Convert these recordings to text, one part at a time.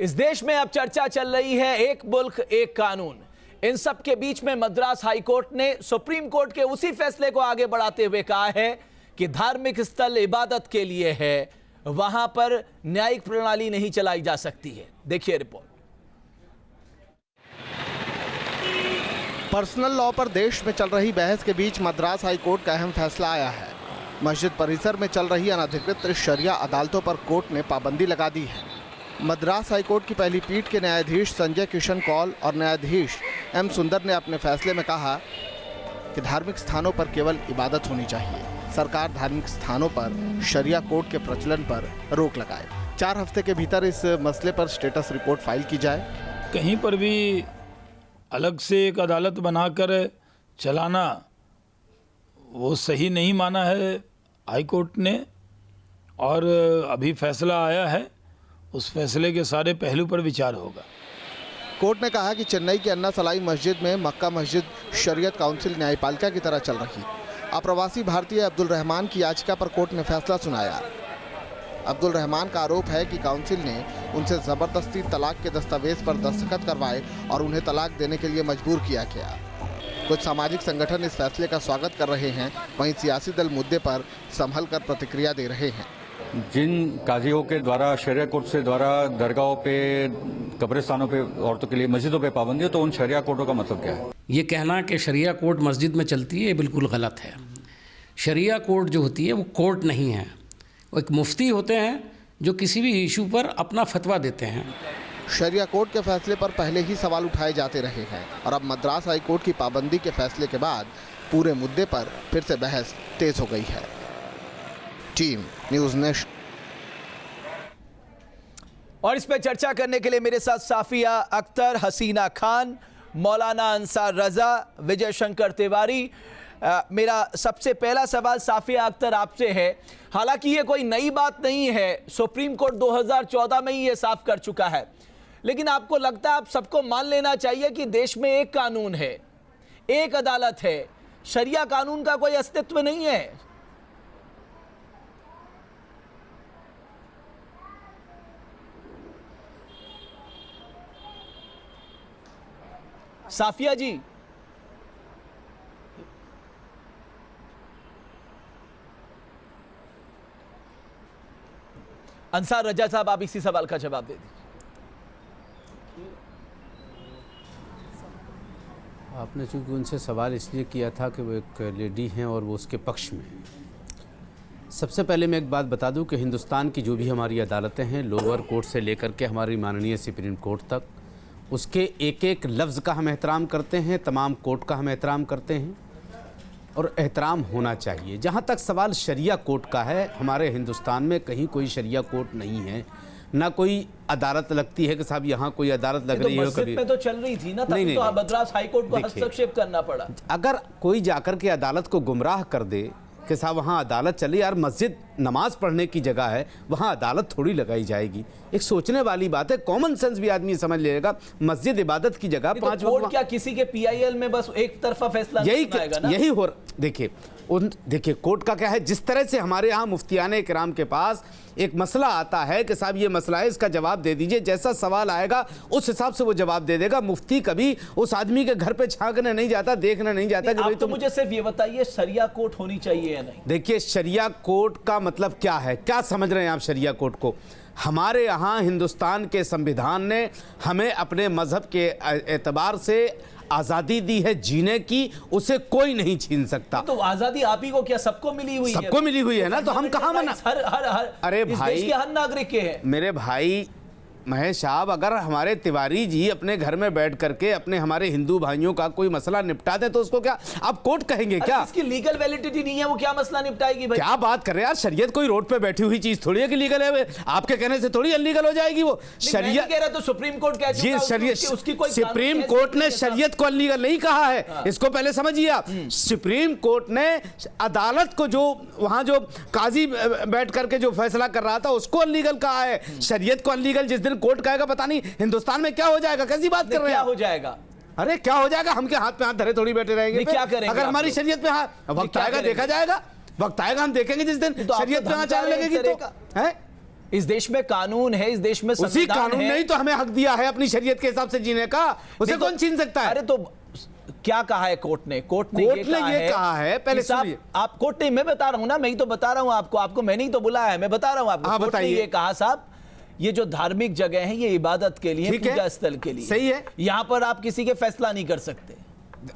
इस देश में अब चर्चा चल रही है एक मुल्क एक कानून। इन सब के बीच में मद्रास हाई कोर्ट ने सुप्रीम कोर्ट के उसी फैसले को आगे बढ़ाते हुए कहा है कि धार्मिक स्थल इबादत के लिए है, वहां पर न्यायिक प्रणाली नहीं चलाई जा सकती है। देखिए रिपोर्ट। पर्सनल लॉ पर देश में चल रही बहस के बीच मद्रास हाई कोर्ट का अहम फैसला आया है। मस्जिद परिसर में चल रही अनधिकृत शरिया अदालतों पर कोर्ट ने पाबंदी लगा दी है। मद्रास हाई कोर्ट की पहली पीठ के न्यायाधीश संजय किशन कौल और न्यायाधीश एम सुंदर ने अपने फैसले में कहा कि धार्मिक स्थानों पर केवल इबादत होनी चाहिए। सरकार धार्मिक स्थानों पर शरिया कोड के प्रचलन पर रोक लगाए। 4 हफ्ते के भीतर इस मसले पर स्टेटस रिपोर्ट फाइल की जाए। कहीं पर भी अलग से एक अदालत बनाकर चलाना वो सही नहीं माना है हाई कोर्ट ने, और अभी फैसला आया है, उस फैसले के सारे पहलू पर विचार होगा। कोर्ट ने कहा कि चेन्नई के अन्ना सलाई मस्जिद में मक्का मस्जिद शरीयत काउंसिल न्यायपालिका की तरह चल रही। अप्रवासी भारतीय अब्दुल रहमान की याचिका पर कोर्ट ने फैसला सुनाया। अब्दुल रहमान का आरोप है कि काउंसिल ने उनसे ज़बरदस्ती तलाक के दस्तावेज पर दस्तखत करवाए और उन्हें तलाक देने के लिए मजबूर किया गया। कुछ सामाजिक संगठन इस फैसले का स्वागत कर रहे हैं, वहीं सियासी दल मुद्दे पर संभल कर प्रतिक्रिया दे रहे हैं। जिन काजियों के द्वारा शरिया कोर्ट से द्वारा दरगाहों पे, कब्रिस्तानों पे, औरतों के लिए मस्जिदों पे पाबंदी है, तो उन शरिया कोर्टों का मतलब क्या है? ये कहना कि शरिया कोर्ट मस्जिद में चलती है, ये बिल्कुल गलत है। शरिया कोर्ट जो होती है वो कोर्ट नहीं है, वो एक मुफ्ती होते हैं जो किसी भी इशू पर अपना फतवा देते हैं। शरिया कोर्ट के फैसले पर पहले ही सवाल उठाए जाते रहे हैं और अब मद्रास हाई कोर्ट की पाबंदी के फैसले के बाद पूरे मुद्दे पर फिर से बहस तेज हो गई है। Team news nation. और इस पर चर्चा करने के लिए मेरे साथ साफिया अख्तर, हसीना खान, मौलाना अंसार रजा, विजय शंकर तिवारी। मेरा सबसे पहला सवाल साफिया अख्तर आपसे है। हालांकि ये कोई नई बात नहीं है, सुप्रीम कोर्ट 2014 में ही ये साफ कर चुका है, लेकिन आपको लगता है आप सबको मान लेना चाहिए कि देश में एक कानून है, एक अदालत है, शरिया कानून का कोई अस्तित्व नहीं है? साफिया जी, अंसार रजा साहब, आप इसी सवाल का जवाब दे दीजिए। आपने चूंकि उनसे सवाल इसलिए किया था कि वो एक लेडी हैं और वो उसके पक्ष में हैं। सबसे पहले मैं एक बात बता दूं कि हिंदुस्तान की जो भी हमारी अदालतें हैं, लोअर कोर्ट से लेकर के हमारी माननीय सुप्रीम कोर्ट तक, उसके एक एक लफ्ज़ का हम एहतराम करते हैं, तमाम कोर्ट का हम एहतराम करते हैं और एहतराम होना चाहिए। जहाँ तक सवाल शरिया कोर्ट का है, हमारे हिंदुस्तान में कहीं कोई शरिया कोर्ट नहीं है, ना कोई अदालत लगती है कि साहब यहाँ कोई अदालत लग रही है। कभी तो चल रही थी ना, तभी तो मद्रास हाई कोर्ट को हस्तक्षेप करना पड़ा। अगर कोई जाकर के अदालत को गुमराह कर दे कि साहब वहाँ अदालत चली, यार मस्जिद नमाज पढ़ने की जगह है, वहाँ अदालत थोड़ी लगाई जाएगी। एक सोचने वाली बात है, कॉमन सेंस भी आदमी समझ लेगा। मस्जिद इबादत की जगह 5 वक्त क्या किसी के PIL में बस एक तरफा फैसला यही हो। देखिए कोर्ट का क्या है, जिस तरह से हमारे यहाँ मुफ्तियाने किराम के पास एक मसला आता है कि साहब ये मसला है, इसका जवाब दे दीजिए, जैसा सवाल आएगा उस हिसाब से वो जवाब दे देगा। मुफ्ती कभी उस आदमी के घर पे झांकने नहीं जाता, देखने नहीं जाता कि भाई तो मुझे सिर्फ ये बताइए शरिया कोर्ट होनी चाहिए या नहीं? देखिए शरिया कोर्ट का मतलब क्या है, क्या समझ रहे हैं आप शरिया कोर्ट को? हमारे यहाँ हिंदुस्तान के संविधान ने हमें अपने मजहब के एतबार से आज़ादी दी है जीने की, उसे कोई नहीं छीन सकता। तो आज़ादी आप ही को क्या सबको मिली हुई है? सबको मिली हुई है ना, तो हम कहाँ मना? अरे भाई, इस देश के हर नागरिक के हैं। मेरे भाई महेश साहब, अगर हमारे तिवारी जी अपने घर में बैठ करके अपने हमारे हिंदू भाइयों का कोई मसला निपटा दे तो उसको क्या आप कोर्ट कहेंगे क्या? इसकी लीगल वैलिडिटी नहीं है, वो क्या मसला निपटाएगी भाई? क्या बात कर रहे हैं यार, शरीयत कोई रोड पे बैठी हुई चीज थोड़ी है कि लीगल है। आपके कहने से थोड़ी अनलीगल हो जाएगी वो। शरीयत कह रहा तो सुप्रीम कोर्ट कह चुका है, उसकी कोई सुप्रीम कोर्ट ने शरीयत को अनलीगल नहीं कहा है, इसको पहले समझिए आप। सुप्रीम कोर्ट ने अदालत को, जो वहां जो काजी बैठ करके जो फैसला कर रहा था, उसको अनलीगल कहा है। शरीयत को अनलीगल जिस दिन कोर्ट कहेगा, पता नहीं हिंदुस्तान में क्या हो जाएगा। कैसी बात कर रहे हैं? क्या हो जाएगा? अरे क्या हो जाएगा, हम क्या हाथ पे हाथ धरे थोड़ी बैठे रहेंगे? क्या करेंगे अगर हमारी शरीयत पे वक्त आएगा देखा जाएगा, वक्त आएगा हम देखेंगे जिस दिन शरीयत पे हाथ चलने लगेगी तो है। इस देश में कानून है, इस देश में उसी संविधान कानून है। ने ही तो हमें हक दिया है अपनी शरीयत के हिसाब से जीने का, उसे नहीं तो- कौन छीन सकता है? अरे तो क्या कहा है कोर्ट ने? कोर्ट ने ये कहा है, पहले कि साहब, सुनिए। आप कोर्ट ने, मैं बता रहा हूं ना, मैं ही तो बता रहा हूं आपको मैंने ही तो बुलाया है, मैं बता रहा हूं आपको। हाँ, कोर्ट ने बताइए। ये कहा साहब, ये जो धार्मिक जगह है ये इबादत के लिए, ठीक है। पूजा स्थल के लिए सही है। यहां पर आप किसी के फैसला नहीं कर सकते।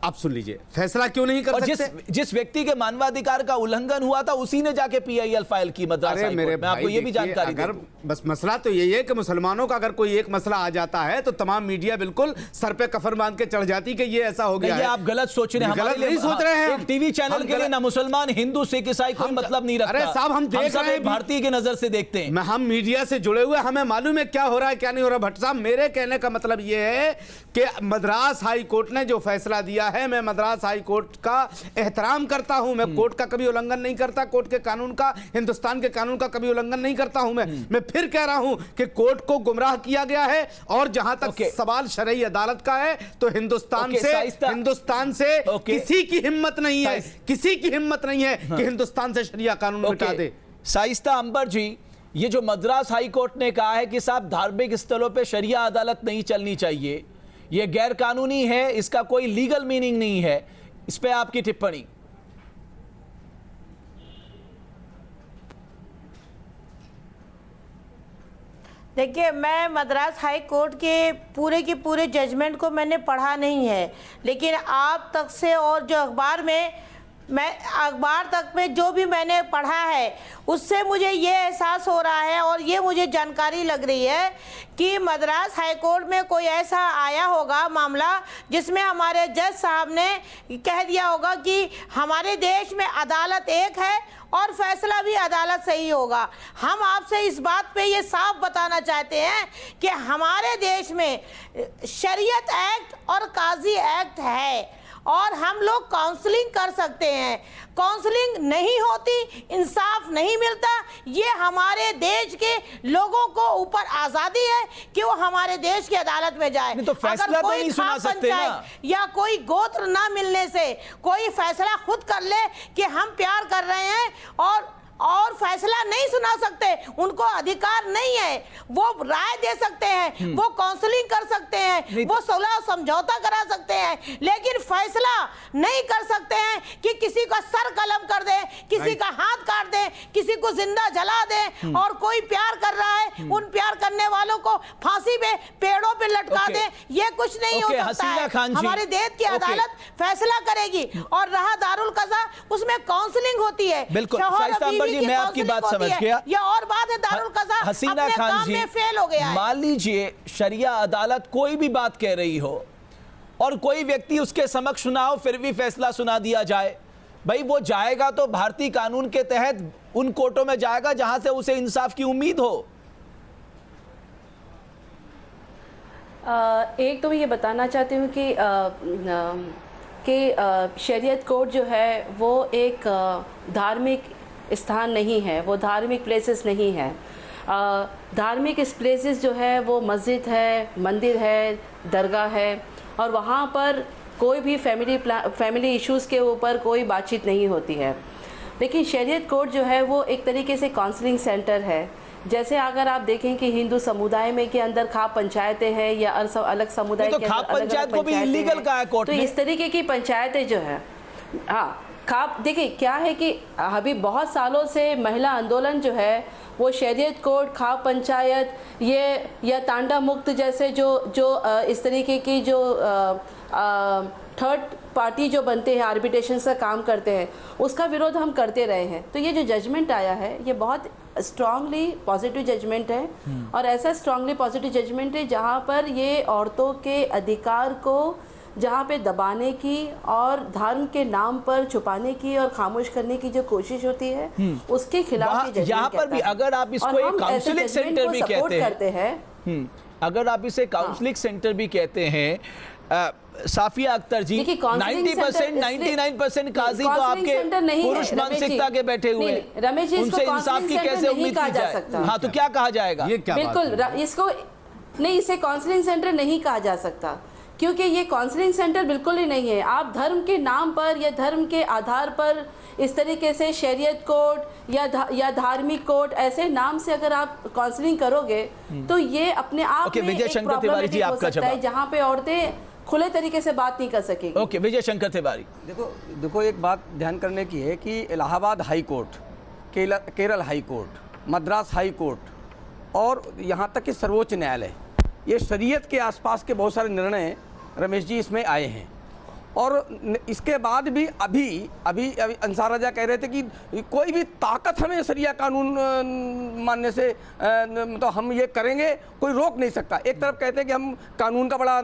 आप सुन लीजिए, फैसला क्यों नहीं कर और सकते? जिस व्यक्ति के मानवाधिकार का उल्लंघन हुआ था उसी ने जाके पीआईएल फाइल की मद्रास अरे हाई मेरे कोर्ट में। आपको भाई, ये भी देखिए, जानकारी दे अगर दूं। बस मसला तो यही है कि मुसलमानों का अगर कोई एक मसला आ जाता है तो तमाम मीडिया बिल्कुल सर पे कफन बांध के चढ़ जाती कि ये ऐसा हो गया ये है। आप गलत सोच रहे हैं। गलत हमारे लिए- नहीं सोच रहे हैं एक टीवी चैनल हम के लिए गलत- ना मुसलमान, हिंदू, सिख, ईसाई कोई हम- मतलब नहीं रखता। अरे साहब, हम देख सब रहे हैं एक भारतीय की नजर से देखते हैं। हम मीडिया से जुड़े हुए, हमें मालूम है क्या हो रहा है क्या नहीं हो रहा। भट्ट साहब, मेरे कहने का मतलब ये है कि मद्रास हाई कोर्ट ने जो फैसला दिया है, मैं मद्रास हाई कोर्ट का एहतराम करता हूं। मैं कोर्ट का कभी उल्लंघन नहीं करता, कोर्ट के कानून का, हिंदुस्तान के कानून का कभी उल्लंघन नहीं करता हूं। मैं फिर कह रहा हूं कि कोर्ट को गुमराह किया गया है, और जहां तक ओके। सवाल शरई अदालत का है तो हिंदुस्तान ओके, हिंदुस्तान से ओके। किसी की हिम्मत नहीं है, किसी की हिम्मत नहीं है कि हिंदुस्तान से शरिया कानून मिटा दे। साइस्ता अंबर जी, ये जो मद्रास हाई कोर्ट ने कहा है कि साहब धार्मिक स्थलों पे शरिया अदालत नहीं चलनी चाहिए, ये गैर कानूनी है, इसका कोई लीगल मीनिंग नहीं है, इस पे आपकी टिप्पणी? देखिए, मैं मद्रास हाई कोर्ट के पूरे जजमेंट को मैंने पढ़ा नहीं है, लेकिन आप तक से और जो अखबार तक में जो भी मैंने पढ़ा है उससे मुझे ये एहसास हो रहा है और ये मुझे जानकारी लग रही है कि मद्रास हाई कोर्ट में कोई ऐसा आया होगा मामला जिसमें हमारे जज साहब ने कह दिया होगा कि हमारे देश में अदालत एक है और फैसला भी अदालत से ही होगा। हम आपसे इस बात पे ये साफ बताना चाहते हैं कि हमारे देश में शरीयत एक्ट और काजी एक्ट है और हम लोग काउंसलिंग कर सकते हैं। काउंसलिंग नहीं होती, इंसाफ नहीं मिलता, ये हमारे देश के लोगों को ऊपर आज़ादी है कि वो हमारे देश की अदालत में जाए। नहीं तो फैसला अगर तो कोई नहीं सुना खाप सकते ना। पंचायत या कोई गोत्र ना मिलने से कोई फैसला खुद कर ले कि हम प्यार कर रहे हैं और फैसला नहीं सुना सकते, उनको अधिकार नहीं है। वो राय दे सकते हैं, वो काउंसलिंग कर सकते हैं, वो सुलह समझौता करा सकते हैं, लेकिन फैसला नहीं कर सकते हैं कि किसी का सर कलम कर दे, किसी का हाथ काट दे, किसी को जिंदा जला दे। और कोई प्यार कर रहा है, उन प्यार करने वालों को फांसी पे, पेड़ों पे लटका दे, ये कुछ नहीं हो सकता हसीना है। खान जी, हमारे देश की अदालत फैसला करेगी। और रहा दारुल कज़ा, उसमें काउंसलिंग होती है। बिल्कुल, शौहर शाइस्ता और अंबर बीवी जी, की मैं आपकी बात काउंसलिंग समझ होती गया। है। ये और बात है, दारुल कज़ा हसीना अपने खान काम जी, में फेल हो गया है। मान लीजिए शरिया अदालत कोई भी बात कह रही हो और कोई व्यक्ति उसके समक्ष ना हो, फिर भी फैसला सुना दिया जाए, भाई वो जाएगा तो भारतीय कानून के तहत उन कोर्टों में जाएगा जहां से उसे इंसाफ की उम्मीद हो। एक तो मैं ये बताना चाहती हूँ कि शरीयत कोर्ट जो है वो एक धार्मिक स्थान नहीं है, वो धार्मिक प्लेसेस नहीं है। धार्मिक प्लेसेस जो है वो मस्जिद है, मंदिर है, दरगाह है, और वहाँ पर कोई भी फैमिली इश्यूज़ के ऊपर कोई बातचीत नहीं होती है। लेकिन शरीयत कोर्ट जो है वो एक तरीके से काउंसलिंग सेंटर है। जैसे अगर आप देखें कि हिंदू समुदाय में के अंदर खाप पंचायतें हैं या अलग समुदाय के खाप अंदर पंचायत को भी इलीगल कहा है कोर्ट तो ने। इस तरीके की पंचायतें जो है, हाँ, खाप देखिए क्या है कि अभी बहुत सालों से महिला आंदोलन जो है वो शरीयत कोर्ट, खाप पंचायत, ये या तांडा मुक्त जैसे जो इस तरीके की जो थर्ड पार्टी जो बनते हैं, आर्बिट्रेशन से काम करते हैं, उसका विरोध हम करते रहे हैं। तो ये जो जजमेंट आया है ये बहुत स्ट्रांगली पॉजिटिव जजमेंट है, और ऐसा स्ट्रांगली पॉजिटिव जजमेंट है जहाँ पर ये औरतों के अधिकार को जहाँ पे दबाने की और धर्म के नाम पर छुपाने की और खामोश करने की जो कोशिश होती है उसके खिलाफ ये जजमेंट यहाँ पर भी अगर आप इसको एक काउंसलिंग सेंटर भी कहते हैं, अगर आप इसे काउंसलिंग सेंटर भी कहते हैं, साफिया अख्तर जी, 90% 99% काजी तो आपके पुरुष मानसिकता के बैठे हुए हैं, रमेश जी, उनसे इंसाफ की कैसे उम्मीद की जाए? हाँ, तो क्या कहा जाएगा? ये क्या बिल्कुल, इसको नहीं, इसे काउंसलिंग सेंटर नहीं कहा जा सकता, क्योंकि ये काउंसलिंग सेंटर बिल्कुल ही नहीं है। आप धर्म के नाम पर या धर्म के आधार पर इस तरीके से शरीयत कोर्ट या धार्मिक कोर्ट ऐसे नाम से अगर आप काउंसलिंग करोगे तो ये अपने आप में विजय एक शंकर तिवारी जी, प्रॉब्लमेटिक हो आपका सकता है, जवाब। जहाँ पे औरतें खुले तरीके से बात नहीं कर सकेंगी। ओके, विजय शंकर तिवारी। देखो एक बात ध्यान करने की है कि Allahabad high court, Kerala high court, Madras high court और यहाँ तक कि सर्वोच्च न्यायालय, ये शरीयत के आसपास के बहुत सारे निर्णय रमेश जी इसमें आए हैं। और इसके बाद भी अभी अंसार रजा कह रहे थे कि कोई भी ताकत हमें शरिया कानून मानने से मतलब हम ये करेंगे, कोई रोक नहीं सकता। एक तरफ कहते हैं कि हम कानून का बड़ा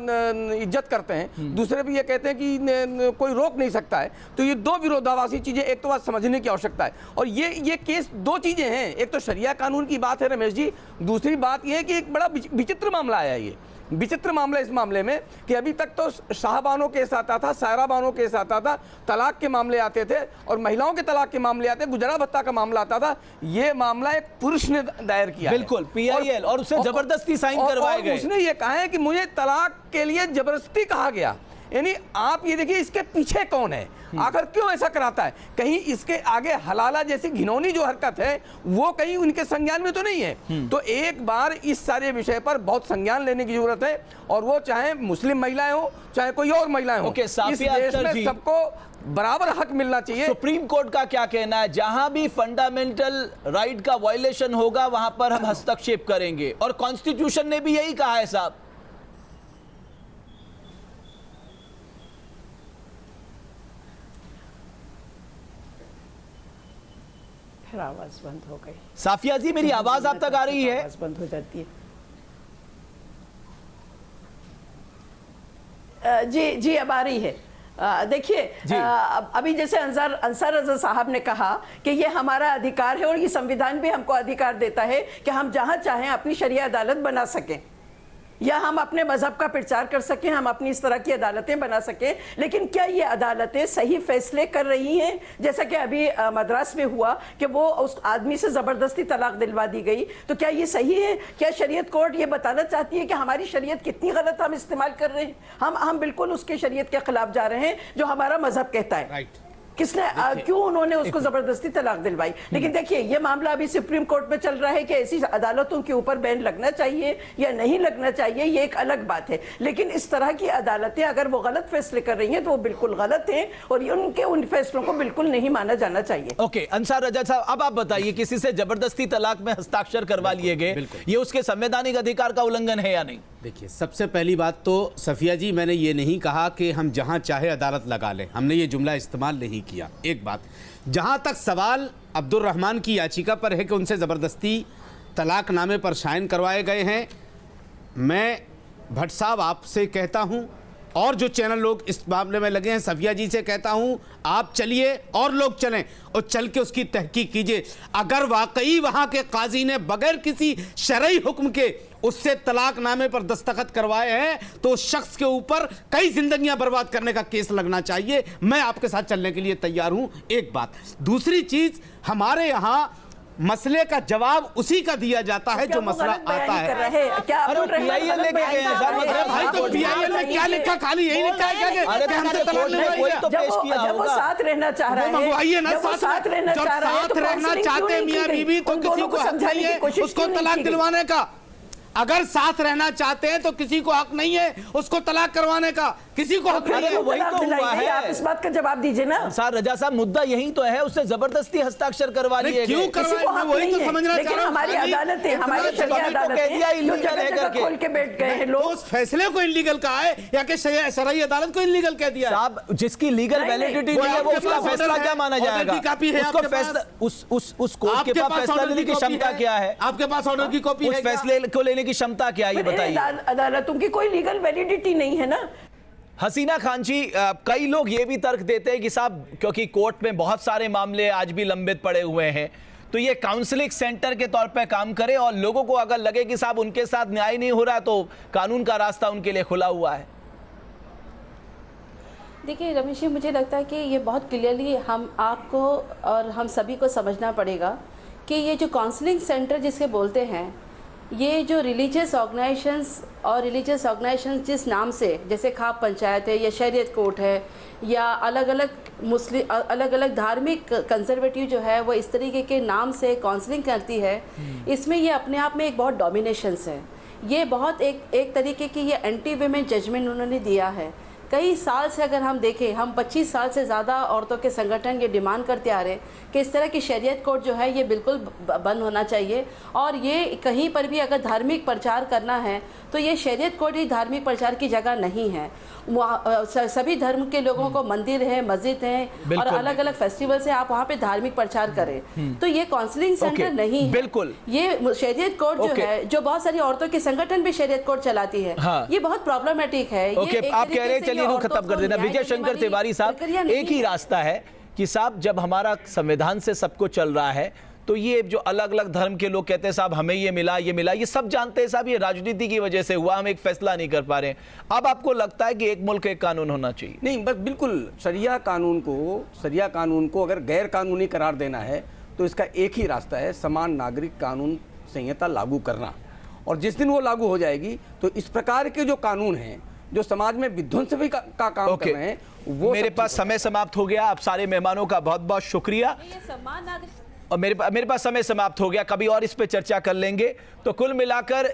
इज्जत करते हैं, दूसरे भी ये कहते हैं कि कोई रोक नहीं सकता है। तो ये दो विरोधाभासी चीज़ें, एक तो बात समझने की आवश्यकता है। और ये केस दो चीज़ें हैं, एक तो शरिया कानून की बात है रमेश जी, दूसरी बात ये है कि एक बड़ा विचित्र मामला आया। ये विचित्र मामला इस मामले में कि अभी तक तो शाहबानों केस आता था, सायराबानों केस आता था, तलाक के मामले आते थे और महिलाओं के तलाक के मामले आते, गुजरा भत्ता का मामला आता था। ये मामला एक पुरुष ने दायर किया, बिल्कुल PIL, और उससे जबरदस्ती साइन करवाए गए। उसने ये कहा है कि मुझे तलाक के लिए जबरदस्ती कहा गया। यानी आप ये देखिए इसके पीछे कौन है, आखिर क्यों ऐसा कराता है? कहीं इसके आगे हलाला जैसी घिनौनी जो हरकत है वो कहीं उनके संज्ञान में तो नहीं है। तो एक बार इस सारे विषय पर बहुत संज्ञान लेने की जरूरत है, और वो चाहे मुस्लिम महिलाएं हो चाहे कोई और महिलाएं हो, इस देश में सबको बराबर हक मिलना चाहिए। सुप्रीम कोर्ट का क्या कहना है? जहां भी फंडामेंटल राइट का वायलेशन होगा वहां पर हम हस्तक्षेप करेंगे, और कॉन्स्टिट्यूशन ने भी यही कहा है साहब। फिर आवाज बंद हो गई। साफिया जी, मेरी आवाज आप तक आ रही है? आवाज बंद हो जाती है। जी अब आ रही है। देखिए, अभी जैसे अंसार रजा साहब ने कहा कि ये हमारा अधिकार है और ये संविधान भी हमको अधिकार देता है कि हम जहां चाहें अपनी शरिया अदालत बना सकें, या हम अपने मजहब का प्रचार कर सकें, हम अपनी इस तरह की अदालतें बना सकें। लेकिन क्या ये अदालतें सही फैसले कर रही हैं? जैसा कि अभी मद्रास में हुआ कि वो उस आदमी से ज़बरदस्ती तलाक दिलवा दी गई, तो क्या ये सही है? क्या शरीयत कोर्ट ये बताना चाहती है कि हमारी शरीयत कितनी गलत हम इस्तेमाल कर रहे हैं? हम बिल्कुल उसके शरीयत के खिलाफ जा रहे हैं जो हमारा मजहब कहता है। राइट। किसने क्यों उन्होंने उसको जबरदस्ती तलाक दिलवाई? लेकिन देखिए, ये मामला अभी सुप्रीम कोर्ट में चल रहा है कि ऐसी अदालतों के ऊपर बैन लगना चाहिए या नहीं लगना चाहिए, ये एक अलग बात है। लेकिन इस तरह की अदालतें अगर वो गलत फैसले कर रही हैं तो वो बिल्कुल गलत हैं और उनके उन फैसलों को बिल्कुल नहीं माना जाना चाहिए। ओके, अंसार रजा साहब, अब आप बताइए, किसी से जबरदस्ती तलाक में हस्ताक्षर करवा लिए गए, ये उसके संवैधानिक अधिकार का उल्लंघन है या नहीं? देखिए, सबसे पहली बात तो सफिया जी, मैंने ये नहीं कहा कि हम जहां चाहे अदालत लगा लें, हमने ये जुमला इस्तेमाल नहीं किया। एक बात, जहां तक सवाल अब्दुल रहमान की याचिका पर है कि उनसे ज़बरदस्ती तलाकनामे पर साइन करवाए गए हैं, मैं भट्ट साहब आपसे कहता हूं और जो चैनल लोग इस मामले में लगे हैं, सफिया जी से कहता हूं, आप चलिए और लोग चलें और चल के उसकी तहकीक कीजिए। अगर वाकई वहां के काजी ने बगैर किसी शरई हुक्म के उससे तलाकनामे पर दस्तखत करवाए हैं तो उस शख्स के ऊपर कई जिंदगियां बर्बाद करने का केस लगना चाहिए। मैं आपके साथ चलने के लिए तैयार हूं। एक बात, दूसरी चीज, हमारे यहां मसले का जवाब उसी का दिया जाता है जो मसला आता है। PIL लेके गए हैं साहब, भाई तो PIL में क्या लिखा? खाली यही लिखा है क्या कि हमसे तलाक कोई तो पेश किया जब वो होगा। साथ रहना चाह रहा है, मंगवाइए ना, जब वो साथ रहना जब चाह रहा है, साथ तो रहना काउंसलिंग चाहते क्यों नहीं मियां की गई? बीवी तो उन किसी दोनों को हक समझाने नहीं की है कोशिश उसको क्यों नहीं तलाक की गई? दिलवाने का। अगर साथ रहना चाहते हैं तो किसी को हक नहीं है उसको तलाक करवाने का, किसी को हक नहीं है। वही तो हुआ है। आप इस बात का जवाब दीजिए ना। अंसार रजा साहब, मुद्दा यही तो है, उससे जबरदस्ती हस्ताक्षर करवा लिए गए। क्यों करवाए? वही तो समझना चाह लेकिन रहा हूं। हमारी अदालतें, हमारी शरिया अदालतें खोल के बैठ गए हैं लोग। उस फैसले को इलीगल कहा है या कि शरई अदालत को इलीगल कह दिया? साहब, जिसकी लीगल वैलिडिटी नहीं है वो उसका फैसला क्या माना जाएगा? उसको फैसला, उस कोर्ट के पास फैसला लेने की क्षमता क्या है? आपके पास ऑर्डर की कॉपी है? उस फैसले को लेने की क्षमता क्या है, ये बताइए। अदालतों की कोई लीगल वैलिडिटी नहीं है ना। हसीना खान जी, कई लोग ये भी तर्क देते हैं कि साहब, क्योंकि कोर्ट में बहुत सारे मामले आज भी लंबित पड़े हुए हैं, तो ये काउंसलिंग सेंटर के तौर पे काम करे और लोगों को अगर लगे कि साहब उनके साथ न्याय नहीं हो रहा तो कानून का रास्ता उनके लिए खुला हुआ है। देखिए रमेश जी, मुझे लगता है कि ये बहुत क्लियरली हम आपको और हम सभी को समझना पड़ेगा कि ये जो काउंसलिंग सेंटर जिसके बोलते हैं, ये जो रिलीजियस ऑर्गेनाइजेशंस जिस नाम से, जैसे खाप पंचायत है या शरीयत कोर्ट है या अलग अलग धार्मिक कंजर्वेटिव जो है वो इस तरीके के नाम से काउंसलिंग करती है, इसमें ये अपने आप में एक बहुत डोमिनेशंस है। ये बहुत एक तरीके की ये एंटी वीमेन जजमेंट उन्होंने दिया है। कई साल से अगर हम देखें, हम 25 साल से ज़्यादा औरतों के संगठन ये डिमांड करते आ रहे हैं कि इस तरह की शरीयत कोर्ट जो है ये बिल्कुल बंद होना चाहिए, और ये कहीं पर भी अगर धार्मिक प्रचार करना है तो ये शरीयत कोर्ट ही धार्मिक प्रचार की जगह नहीं है। सभी धर्म के लोगों को मंदिर है, मस्जिद है और अलग अलग फेस्टिवल से आप वहाँ पे धार्मिक प्रचार करें, तो ये काउंसलिंग सेंटर नहीं है। बिल्कुल, ये शरीयत कोर्ट जो है, जो बहुत सारी औरतों के संगठन भी शरीयत कोर्ट चलाती है, ये बहुत प्रॉब्लमेटिक है। आप कह रहे हैं, चलिए खत्म कर देना। विजय शंकर तिवारी साहब, एक ही रास्ता है कि साहब जब हमारा संविधान से सब कुछ चल रहा है तो ये जो अलग अलग धर्म के लोग कहते हैं साहब हमें ये मिला, ये सब जानते हैं साहब, ये राजनीति की वजह से हुआ, हम एक फैसला नहीं कर पा रहे हैं। अब आपको लगता है कि एक मुल्क एक कानून होना चाहिए? नहीं, बस बिल्कुल शरिया कानून को अगर गैर कानूनी करार देना है तो इसका एक ही रास्ता है, समान नागरिक कानून संहिता लागू करना। और जिस दिन वो लागू हो जाएगी तो इस प्रकार के जो कानून हैं जो समाज में विध्वंस भी का काम कर रहे हैं, वो मेरे पास समय समाप्त हो गया। आप सारे मेहमानों का बहुत बहुत शुक्रिया, और मेरे पास समय समाप्त हो गया। कभी और इस पे चर्चा कर लेंगे। तो कुल मिलाकर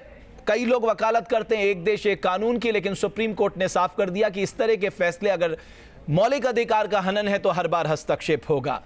कई लोग वकालत करते हैं एक देश एक कानून की, लेकिन सुप्रीम कोर्ट ने साफ कर दिया कि इस तरह के फैसले अगर मौलिक अधिकार का हनन है तो हर बार हस्तक्षेप होगा।